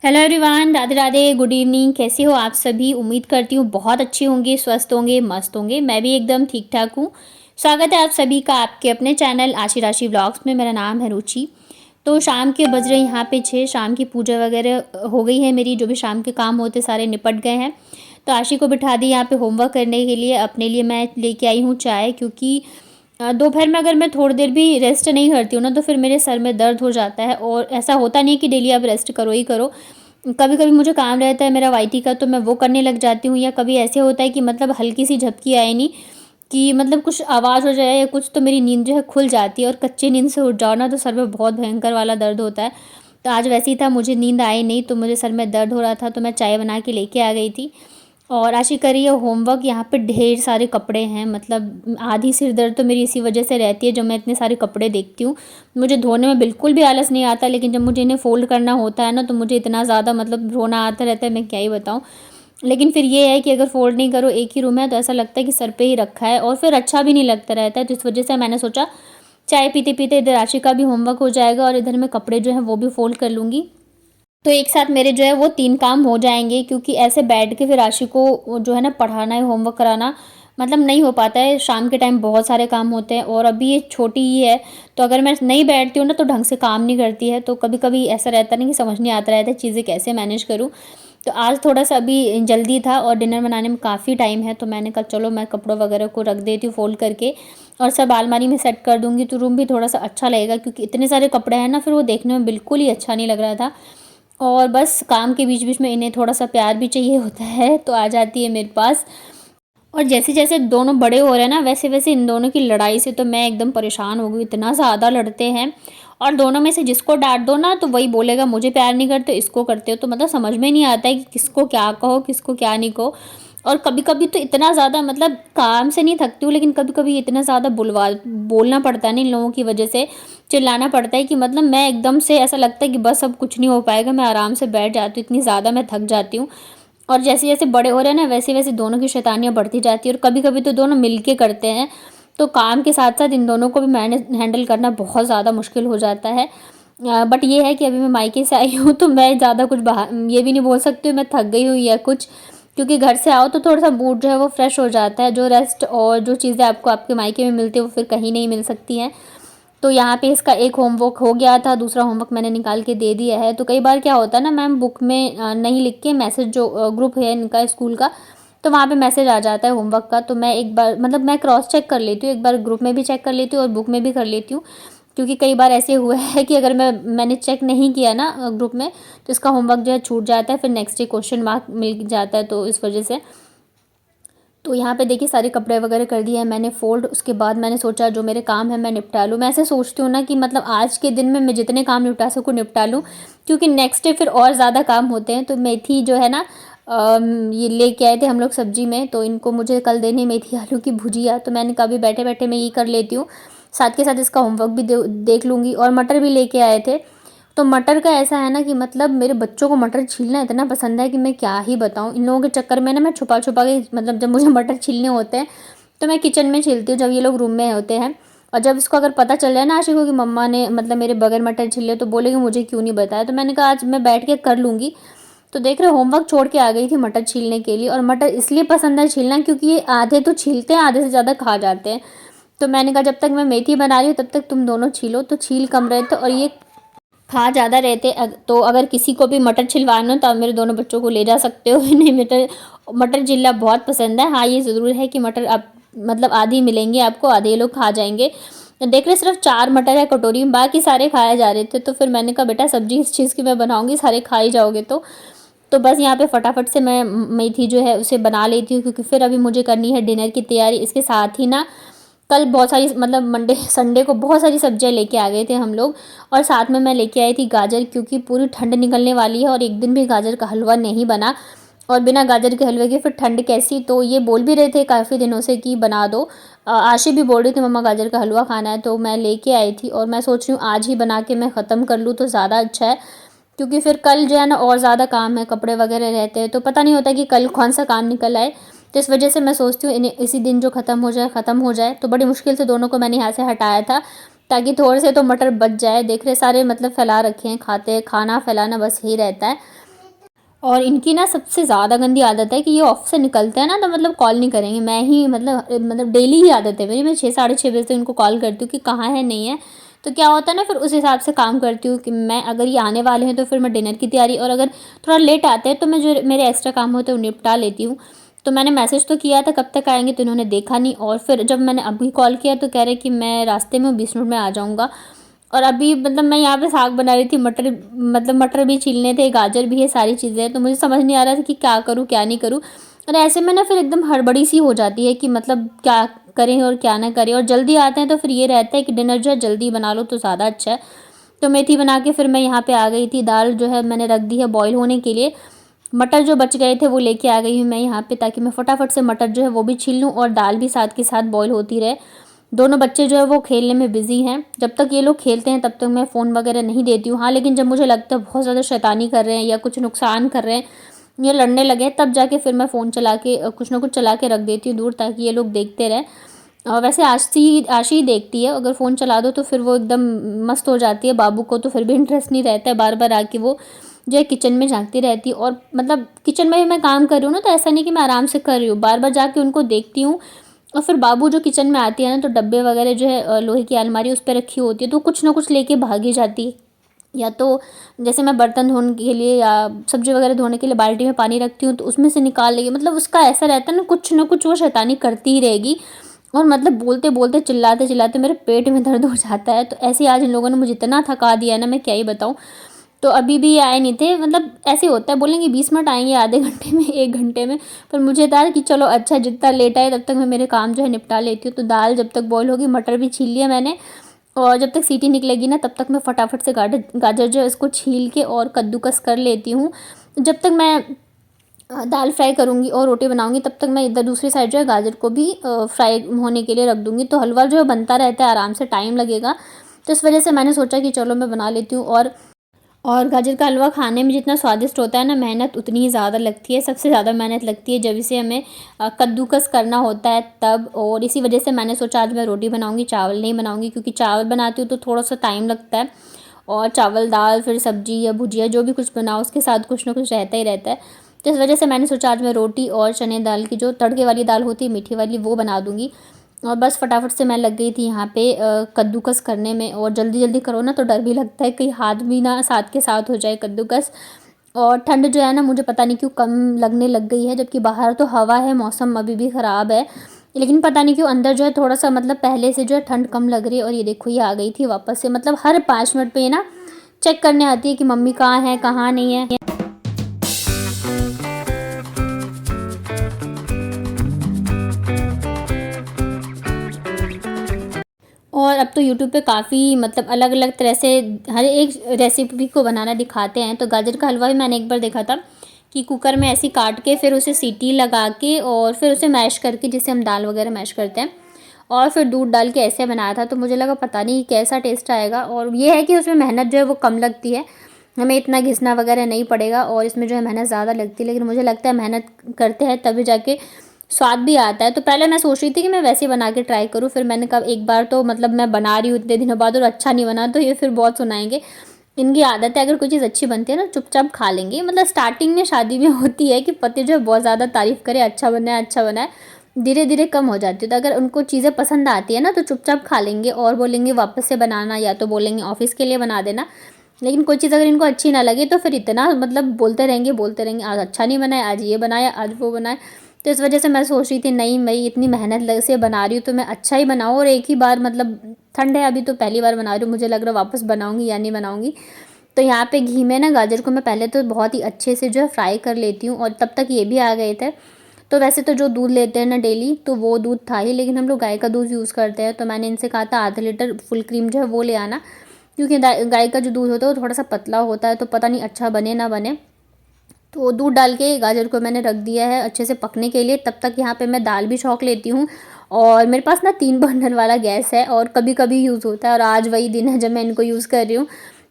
Hello everyone, Radhe Radhe, good evening. कैसे हो आप सभी? उम्मीद करती हूँ बहुत अच्छे होंगे, स्वस्थ होंगे, मस्त होंगे। मैं भी एकदम ठीक ठाक हूँ। स्वागत है आप सभी का आपके अपने चैनल आशी राशि व्लॉग्स में। मेरा नाम है रुचि। तो शाम के बज रहे यहाँ पे 6। शाम की पूजा वगैरह हो गई है मेरी। जो भी शाम के काम होते सारे निपट गए हैं। तो आशी को बिठा दी यहाँ पे होमवर्क करने के लिए। अपने लिए मैं लेके आई हूँ चाय, क्योंकि दोपहर में अगर मैं थोड़ी देर भी रेस्ट नहीं करती हूँ ना, तो फिर मेरे सर में दर्द हो जाता है। और ऐसा होता नहीं कि डेली आप रेस्ट करो ही करो। कभी कभी मुझे काम रहता है मेरा वाईटी का, तो मैं वो करने लग जाती हूँ। या कभी ऐसे होता है कि मतलब हल्की सी झपकी आए नहीं कि मतलब कुछ आवाज़ हो जाए या कुछ, तो मेरी नींद जो है खुल जाती है। और कच्चे नींद से उठ जाओ ना, तो सर में बहुत भयंकर वाला दर्द होता है। तो आज वैसे ही था, मुझे नींद आई नहीं, तो मुझे सर में दर्द हो रहा था, तो मैं चाय बना के लेके आ गई थी। और आशी करी है होमवर्क। यहाँ पे ढेर सारे कपड़े हैं, मतलब आधी सिर दर्द तो मेरी इसी वजह से रहती है, जब मैं इतने सारे कपड़े देखती हूँ। मुझे धोने में बिल्कुल भी आलस नहीं आता, लेकिन जब मुझे इन्हें फ़ोल्ड करना होता है ना, तो मुझे इतना ज़्यादा मतलब रोना आता रहता है, मैं क्या ही बताऊँ। लेकिन फिर ये है कि अगर फ़ोल्ड नहीं करो, एक ही रूम है, तो ऐसा लगता है कि सर पे ही रखा है, और फिर अच्छा भी नहीं लगता रहता है। तो इस वजह से मैंने सोचा चाय पीते पीते इधर आशी का भी होमवर्क हो जाएगा, और इधर मैं कपड़े जो हैं वो भी फ़ोल्ड कर लूँगी। तो एक साथ मेरे जो है वो 3 काम हो जाएँगे, क्योंकि ऐसे बैठ के फिर राशि को वो जो है ना पढ़ाना है, होमवर्क कराना, मतलब नहीं हो पाता है। शाम के टाइम बहुत सारे काम होते हैं, और अभी ये छोटी ही है, तो अगर मैं नहीं बैठती हूँ ना, तो ढंग से काम नहीं करती है। तो कभी-कभी ऐसा रहता है ना कि समझ नहीं आता रहता है चीज़ें कैसे मैनेज करूँ। तो आज थोड़ा-सा अभी जल्दी था और डिनर बनाने में काफ़ी टाइम है, तो मैंने कहा चलो मैं कपड़ों वगैरह को रख देती हूँ फ़ोल्ड करके, और सब अलमारी में सेट कर दूँगी, तो रूम भी थोड़ा-सा अच्छा लगेगा। क्योंकि इतने सारे कपड़े हैं ना, फिर वो देखने में बिल्कुल ही अच्छा नहीं लग रहा था। और बस काम के बीच-बीच में इन्हें थोड़ा-सा प्यार भी चाहिए होता है, तो आ जाती है मेरे पास। और जैसे-जैसे दोनों बड़े हो रहे हैं ना, वैसे-वैसे इन दोनों की लड़ाई से तो मैं एकदम परेशान हो गई। इतना ज़्यादा लड़ते हैं, और दोनों में से जिसको डाँट दो ना, तो वही बोलेगा मुझे प्यार नहीं करते, इसको करते हो। तो मतलब समझ में नहीं आता है कि किसको क्या कहो, किसको क्या नहीं कहो। और कभी-कभी तो इतना ज़्यादा, मतलब काम से नहीं थकती हूँ, लेकिन कभी-कभी इतना ज़्यादा बुलवा बोलना पड़ता है ना इन लोगों की वजह से, चिल्लाना पड़ता है कि मतलब मैं एकदम से ऐसा लगता है कि बस अब कुछ नहीं हो पाएगा, मैं आराम से बैठ जाती हूँ, इतनी ज़्यादा मैं थक जाती हूँ। और जैसे-जैसे बड़े हो रहे हैं ना, वैसे-वैसे दोनों की शैतानियाँ बढ़ती जाती है, और कभी-कभी तो दोनों मिल के करते हैं। तो काम के साथ-साथ इन दोनों को भी मैनेज हैंडल करना बहुत ज़्यादा मुश्किल हो जाता है। बट ये है कि अभी मैं मायके से आई हूँ, तो मैं ज़्यादा कुछ बाहर ये भी नहीं बोल सकती हूँ मैं थक गई हूँ या कुछ। क्योंकि घर से आओ तो थोड़ा-सा मूड जो है वो फ्रेश हो जाता है। जो रेस्ट और जो चीज़ें आपको आपके मायके में मिलती है, वो फिर कहीं नहीं मिल सकती हैं। तो यहाँ पे इसका एक होमवर्क हो गया था, दूसरा होमवर्क मैंने निकाल के दे दिया है। तो कई बार क्या होता है ना, मैम बुक में नहीं लिख के मैसेज जो ग्रुप है इनका स्कूल का, तो वहाँ पे मैसेज आ जाता है होमवर्क का। तो मैं एक बार मतलब मैं क्रॉस चेक कर लेती हूँ, एक बार ग्रुप में भी चेक कर लेती हूँ और बुक में भी कर लेती हूँ। क्योंकि कई बार ऐसे हुआ है कि अगर मैंने चेक नहीं किया ना ग्रुप में, तो इसका होमवर्क जो है छूट जाता है, फिर नेक्स्ट डे क्वेश्चन मार्क मिल जाता है, तो इस वजह से। तो यहाँ पे देखिए सारे कपड़े वगैरह कर दिए हैं मैंने फ़ोल्ड। उसके बाद मैंने सोचा जो मेरे काम है मैं निपटा लूँ। मैं ऐसे सोचती हूँ ना कि मतलब आज के दिन में मैं जितने काम निपटा सकूँ निपटा लूँ, क्योंकि नेक्स्ट डे फिर और ज़्यादा काम होते हैं। तो मेथी जो है ना, ये लेके आए थे हम लोग सब्जी में, तो इनको मुझे कल देनी मेथी आलू की भुजिया, तो मैंने कहा अभी बैठे-बैठे मैं ये कर लेती हूँ। साथ के साथ इसका होमवर्क भी देख लूँगी। और मटर भी लेके आए थे। तो मटर का ऐसा है ना कि मतलब मेरे बच्चों को मटर छीलना इतना पसंद है कि मैं क्या ही बताऊँ। इन लोगों के चक्कर में ना मैं छुपा-छुपा के, मतलब जब मुझे मटर छीलने होते हैं, तो मैं किचन में छीलती हूँ जब ये लोग रूम में होते हैं। और जब इसको अगर पता चल जाए ना आशिक को कि मम्मा ने मतलब मेरे बगैर मटर छीले, तो बोलेगी मुझे क्यों नहीं बताया। तो मैंने कहा आज मैं बैठ के कर लूँगी। तो देख रहे हो होमवर्क छोड़ के आ गई थी मटर छीलने के लिए। और मटर इसलिए पसंद है छीलना क्योंकि ये आधे तो छीलते हैं, आधे से ज़्यादा खा जाते हैं। तो मैंने कहा जब तक मैं मेथी बना रही हूँ तब तक तुम दोनों छीलो। तो छील कम रहे थे और ये खा ज़्यादा रहे थे। तो अगर किसी को भी मटर छिलवाना हो तो आप मेरे दोनों बच्चों को ले जा सकते हो। इन्हें मटर मटर छिलना बहुत पसंद है। हाँ, ये ज़रूर है कि मटर आप मतलब आधी मिलेंगे आपको, आधे ये लोग खा जाएंगे। तो देख रहे सिर्फ 4 मटर है कटोरी में, बाकी सारे खाए जा रहे थे। तो फिर मैंने कहा बेटा सब्जी इस चीज़ की मैं बनाऊंगी, सारे खा ही जाओगे। तो बस यहाँ पे फटाफट से मैं मेथी जो है उसे बना लेती हूँ, क्योंकि फिर अभी मुझे करनी है डिनर की तैयारी। इसके साथ ही ना कल बहुत सारी, मतलब मंडे संडे को बहुत सारी सब्जियां लेके आ गए थे हम लोग। और साथ में मैं लेके आई थी गाजर, क्योंकि पूरी ठंड निकलने वाली है और एक दिन भी गाजर का हलवा नहीं बना। और बिना गाजर के हलवे के फिर ठंड कैसी। तो ये बोल भी रहे थे काफ़ी दिनों से कि बना दो। आशी भी बोल रही थी मम्मा गाजर का हलवा खाना है, तो मैं लेके आई थी। और मैं सोच रही हूँ आज ही बना के मैं ख़त्म कर लूँ तो ज़्यादा अच्छा है। क्योंकि फिर कल जो है ना और ज़्यादा काम है, कपड़े वगैरह रहते हैं, तो पता नहीं होता कि कल कौन सा काम निकल आए। तो इस वजह से मैं सोचती हूँ इन्हें इसी दिन जो ख़त्म हो जाए। तो बड़ी मुश्किल से दोनों को मैंने यहाँ से हटाया था, ताकि थोड़े से तो मटर बच जाए। देख रहे सारे मतलब फैला रखे हैं, खाना फैलाना बस यही रहता है। और इनकी ना सबसे ज़्यादा गंदी आदत है कि ये ऑफ़िस से निकलते हैं ना तो मतलब कॉल नहीं करेंगे, मैं ही मतलब डेली ही आदत है मेरी, मैं 6 साढ़े 6 बजे तक इनको कॉल करती हूँ कि कहाँ है, नहीं है। तो क्या होता है ना, फिर उस हिसाब से काम करती हूँ कि मैं अगर ये आने वाले हैं तो फिर मैं डिनर की तैयारी, और अगर थोड़ा लेट आते हैं तो मैं जो मेरे एक्स्ट्रा काम होते हैं वो निपटा लेती हूँ। तो मैंने मैसेज तो किया था कब तक आएँगे, तो इन्होंने देखा नहीं, और फिर जब मैंने अभी कॉल किया तो कह रहे कि मैं रास्ते में हूँ, 20 मिनट में आ जाऊँगा। और अभी मतलब मैं यहाँ पे साग बना रही थी, मटर भी छीलने थे, गाजर भी है, सारी चीज़ें हैं, तो मुझे समझ नहीं आ रहा था कि क्या करूँ, क्या नहीं करूँ। और ऐसे में ना फिर एकदम हड़बड़ी सी हो जाती है कि मतलब क्या करें और क्या ना करें, और जल्दी आते हैं तो फिर ये रहता है कि डिनर जो है जल्दी बना लो तो ज़्यादा अच्छा है। तो मेथी बना के फिर मैं यहाँ पे आ गई थी, दाल जो है मैंने रख दी है बॉयल होने के लिए। मटर जो बच गए थे वो लेके आ गई हूँ मैं यहाँ पे, ताकि मैं फटाफट से मटर जो है वो भी छील लूँ और दाल भी साथ के साथ बॉयल होती रहे। दोनों बच्चे जो है वो खेलने में बिज़ी हैं, जब तक ये लोग खेलते हैं तब तक मैं फ़ोन वगैरह नहीं देती हूँ। हाँ, लेकिन जब मुझे लगता है बहुत ज़्यादा शैतानी कर रहे हैं या कुछ नुकसान कर रहे हैं या लड़ने लगे हैं, तब जाके फिर मैं फ़ोन चला के कुछ ना कुछ चला के रख देती हूँ दूर, ताकि ये लोग देखते रहें। और वैसे आशी ही देखती है, अगर फ़ोन चला दो तो फिर वो एकदम मस्त हो जाती है। बाबू को तो फिर भी इंटरेस्ट नहीं रहता है, बार-बार आके वो जो है किचन में झाँकती रहती है, और मतलब किचन में भी मैं काम कर रही हूँ ना, तो ऐसा नहीं कि मैं आराम से कर रही हूँ, बार-बार जाके उनको देखती हूँ। और फिर बाबू जो किचन में आती है ना, तो डब्बे वगैरह जो है लोहे की अलमारी उस पे रखी होती है, तो कुछ ना कुछ लेके भागी जाती है। या तो जैसे मैं बर्तन धोने के लिए या सब्ज़ी वगैरह धोने के लिए बाल्टी में पानी रखती हूँ, तो उसमें से निकाल लेगी, मतलब उसका ऐसा रहता है ना कुछ वो शैतानी करती ही रहेगी। और मतलब बोलते-बोलते, चिल्लाते-चिल्लाते मेरे पेट में दर्द हो जाता है। तो ऐसे ही आज इन लोगों ने मुझे इतना थका दिया है ना, मैं क्या ही बताऊँ। तो अभी भी ये आए नहीं थे, मतलब ऐसे होता है, बोलेंगे 20 मिनट आएँगे, आधे घंटे में, 1 घंटे में। पर मुझे था कि चलो अच्छा, जितना लेट आए तब तक मैं मेरे काम जो है निपटा लेती हूँ। तो दाल जब तक बॉयल होगी, मटर भी छील लिया मैंने, और जब तक सीटी निकलेगी ना तब तक मैं फटाफट से गाजर जो है इसको छील के और कद्दूकस कर लेती हूँ। जब तक मैं दाल फ्राई करूँगी और रोटी बनाऊँगी, तब तक मैं इधर दूसरी साइड जो है गाजर को भी फ्राई होने के लिए रख दूँगी। तो हलवा जो है बनता रहता है, आराम से टाइम लगेगा। तो इस वजह से मैंने सोचा कि चलो मैं बना लेती हूँ। और गाजर का हलवा खाने में जितना स्वादिष्ट होता है ना, मेहनत उतनी ही ज़्यादा लगती है। सबसे ज़्यादा मेहनत लगती है जब इसे हमें कद्दूकस करना होता है तब। और इसी वजह से मैंने सोचा आज मैं रोटी बनाऊँगी, चावल नहीं बनाऊँगी, क्योंकि चावल बनाती हूँ तो थोड़ा-सा टाइम लगता है, और चावल, दाल, फिर सब्ज़ी या भुजिया जो भी कुछ बनाओ उसके साथ कुछ ना कुछ रहता ही रहता है। तो इस वजह से मैंने सोचा आज मैं रोटी और चने दाल की, जो तड़के वाली दाल होती है मीठी वाली, वो बना दूँगी। और बस फटाफट से मैं लग गई थी यहाँ पे कद्दूकस करने में। और जल्दी-जल्दी करो ना तो डर भी लगता है कहीं हाथ भी ना साथ के साथ हो जाए कद्दूकस। और ठंड जो है ना, मुझे पता नहीं क्यों कम लगने लग गई है, जबकि बाहर तो हवा है, मौसम अभी भी ख़राब है। लेकिन पता नहीं क्यों अंदर जो है थोड़ा-सा मतलब पहले से जो है ठंड कम लग रही है। और ये देखो ये आ गई थी वापस से, मतलब हर 5 मिनट पे ये ना चेक करने आती है कि मम्मी कहाँ है, कहाँ नहीं है। और अब तो यूट्यूब पे काफ़ी मतलब अलग-अलग तरह से हर एक रेसिपी को बनाना दिखाते हैं। तो गाजर का हलवा भी मैंने एक बार देखा था कि कुकर में ऐसे ही काट के फिर उसे सीटी लगा के और फिर उसे मैश करके, जिससे हम दाल वगैरह मैश करते हैं, और फिर दूध डाल के ऐसे बनाया था। तो मुझे लगा पता नहीं कैसा टेस्ट आएगा। और ये है कि उसमें मेहनत जो है वो कम लगती है, हमें इतना घिसना वगैरह नहीं पड़ेगा, और इसमें जो है मेहनत ज़्यादा लगती है। लेकिन मुझे लगता है मेहनत करते हैं तभी जाके स्वाद भी आता है। तो पहले मैं सोच रही थी कि मैं वैसे ही बना के ट्राई करूँ, फिर मैंने कहा एक बार तो मतलब मैं बना रही हूँ इतने दिनों बाद और अच्छा नहीं बना तो ये फिर बहुत सुनाएँगे। इनकी आदत है, अगर कोई चीज़ अच्छी बनती है ना चुपचाप खा लेंगे। मतलब स्टार्टिंग में शादी में होती है कि पति जो है बहुत ज़्यादा तारीफ़ करे, अच्छा बना है, अच्छा बना है। धीरे-धीरे कम हो जाती है। तो अगर उनको चीज़ें पसंद आती है ना तो चुपचाप खा लेंगे और बोलेंगे वापस से बनाना, या तो बोलेंगे ऑफ़िस के लिए बना देना। लेकिन कोई चीज़ अगर इनको अच्छी ना लगे तो फिर इतना मतलब बोलते रहेंगे, आज अच्छा नहीं बना है, आज ये बनाया, आज वो बनाया। तो इस वजह से मैं सोच रही थी नहीं, मैं इतनी मेहनत लग से बना रही हूँ तो मैं अच्छा ही बनाऊँ, और एक ही बार मतलब ठंड है अभी तो पहली बार बना रही हूँ, मुझे लग रहा है वापस बनाऊँगी या नहीं बनाऊँगी। तो यहाँ पे घी में ना गाजर को मैं पहले तो बहुत ही अच्छे से जो है फ्राई कर लेती हूँ, और तब तक ये भी आ गए थे। तो वैसे तो जो दूध लेते हैं ना डेली, तो वो दूध था ही, लेकिन हम लोग गाय का दूध यूज़ करते हैं। तो मैंने इनसे कहा था आधा लीटर फुल क्रीम जो है वो ले आना, क्योंकि गाय का जो दूध होता है वो थोड़ा सा पतला होता है, तो पता नहीं अच्छा बने ना बने। तो दूध डाल के गाजर को मैंने रख दिया है अच्छे से पकने के लिए। तब तक यहाँ पे मैं दाल भी छौंक लेती हूँ, और मेरे पास ना 3 बर्नर वाला गैस है और कभी-कभी यूज़ होता है, और आज वही दिन है जब मैं इनको यूज़ कर रही हूँ।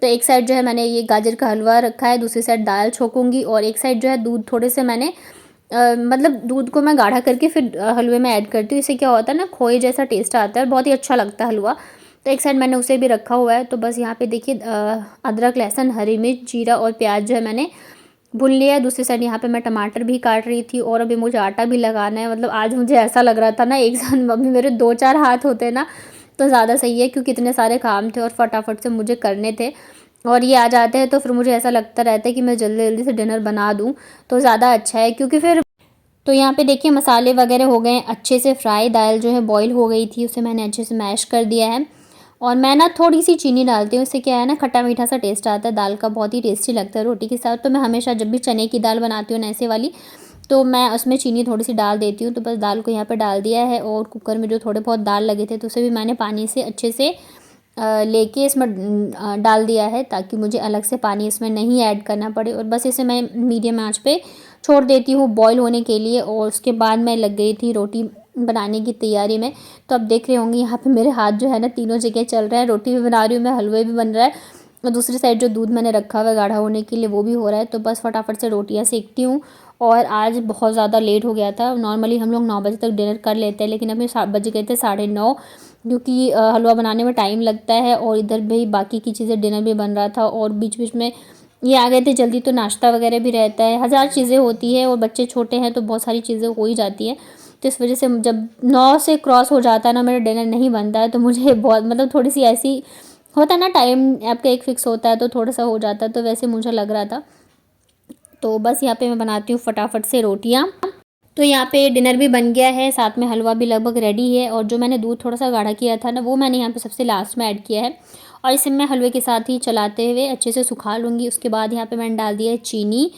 तो एक साइड जो है मैंने ये गाजर का हलवा रखा है, दूसरी साइड दाल छौंकूँगी, और एक साइड जो है दूध थोड़े से मैंने मतलब दूध को मैं गाढ़ा करके फिर हलवे में ऐड करती हूँ। इससे क्या होता है ना, खोए जैसा टेस्ट आता है और बहुत ही अच्छा लगता है हलवा। तो एक साइड मैंने उसे भी रखा हुआ है। तो बस यहाँ पे देखिए अदरक, लहसुन, हरी मिर्च, जीरा और प्याज जो है मैंने भून लिया। दूसरी साइड यहाँ पे मैं टमाटर भी काट रही थी और अभी मुझे आटा भी लगाना है। मतलब आज मुझे ऐसा लग रहा था ना एक साथ मम्मी मेरे 2-4 हाथ होते ना तो ज़्यादा सही है, क्योंकि इतने सारे काम थे और फटाफट से मुझे करने थे और ये आ जाते हैं तो फिर मुझे ऐसा लगता रहता है कि मैं जल्दी जल्दी से डिनर बना दूँ तो ज़्यादा अच्छा है, क्योंकि फिर तो यहाँ पे देखिए मसाले वगैरह हो गए हैं अच्छे से फ्राई। दाल जो है बॉईल हो गई थी, उसे मैंने अच्छे से मैश कर दिया है और मैं ना थोड़ी सी चीनी डालती हूँ। इससे क्या है ना खट्टा मीठा सा टेस्ट आता है, दाल का बहुत ही टेस्टी लगता है रोटी के साथ। तो मैं हमेशा जब भी चने की दाल बनाती हूँ ना ऐसे वाली, तो मैं उसमें चीनी थोड़ी सी डाल देती हूँ। तो बस दाल को यहाँ पे डाल दिया है और कुकर में जो थोड़े बहुत दाल लगे थे तो उसे भी मैंने पानी से अच्छे से लेके इसमें डाल दिया है, ताकि मुझे अलग से पानी इसमें नहीं ऐड करना पड़े। और बस इसे मैं मीडियम आंच पे छोड़ देती हूँ बॉईल होने के लिए और उसके बाद मैं लग गई थी रोटी बनाने की तैयारी में। तो अब देख रहे होंगे यहाँ पे मेरे हाथ जो है ना तीनों जगह चल रहा है। रोटी भी बना रही हूँ मैं, हलवा भी बन रहा है और दूसरी साइड जो दूध मैंने रखा हुआ है गाढ़ा होने के लिए वो भी हो रहा है। तो बस फटाफट से रोटियाँ सेकती हूँ। और आज बहुत ज़्यादा लेट हो गया था। नॉर्मली हम लोग 9 बजे तक डिनर कर लेते हैं, लेकिन अभी बज गए थे 9:30, क्योंकि हलवा बनाने में टाइम लगता है और इधर भी बाकी की चीज़ें डिनर भी बन रहा था और बीच बीच में ये आ गए थे जल्दी तो नाश्ता वगैरह भी रहता है, हज़ार चीज़ें होती है और बच्चे छोटे हैं तो बहुत सारी चीज़ें हो ही जाती हैं। तो इस वजह से जब 9 से क्रॉस हो जाता है ना मेरा डिनर नहीं बनता है तो मुझे बहुत मतलब थोड़ी सी ऐसी होता है ना, टाइम आपका एक फ़िक्स होता है तो थोड़ा सा हो जाता है, तो वैसे मुझे लग रहा था। तो बस यहाँ पे मैं बनाती हूँ फटाफट से रोटियाँ। तो यहाँ पे डिनर भी बन गया है, साथ में हलवा भी लगभग रेडी है और जो मैंने दूध थोड़ा सा गाढ़ा किया था ना वो मैंने यहाँ पे सबसे लास्ट में ऐड किया है और इसे मैं हलवे के साथ ही चलाते हुए अच्छे से सुखा लूँगी। उसके बाद यहाँ पे मैंने डाल दिया है चीनी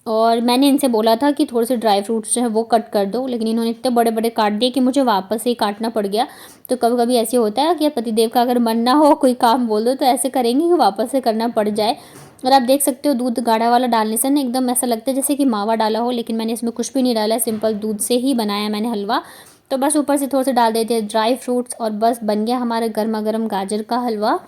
और मैंने इनसे बोला था कि थोड़े से ड्राई फ्रूट्स जो है वो कट कर दो, लेकिन इन्होंने इतने बड़े बड़े काट दिए कि मुझे वापस से ही काटना पड़ गया। तो कभी कभी ऐसे होता है कि पतिदेव का अगर मन ना हो कोई काम बोल दो तो ऐसे करेंगे कि वापस से करना पड़ जाए। और आप देख सकते हो दूध गाढ़ा वाला डालने से ना एकदम ऐसा लगता है जैसे कि मावा डाला हो, लेकिन मैंने इसमें कुछ भी नहीं डाला है, सिंपल दूध से ही बनाया मैंने हलवा। तो बस ऊपर से थोड़ा सा डाल देते हैं ड्राई फ्रूट्स और बस बन गया हमारा गर्मा गर्म गाजर का हलवा।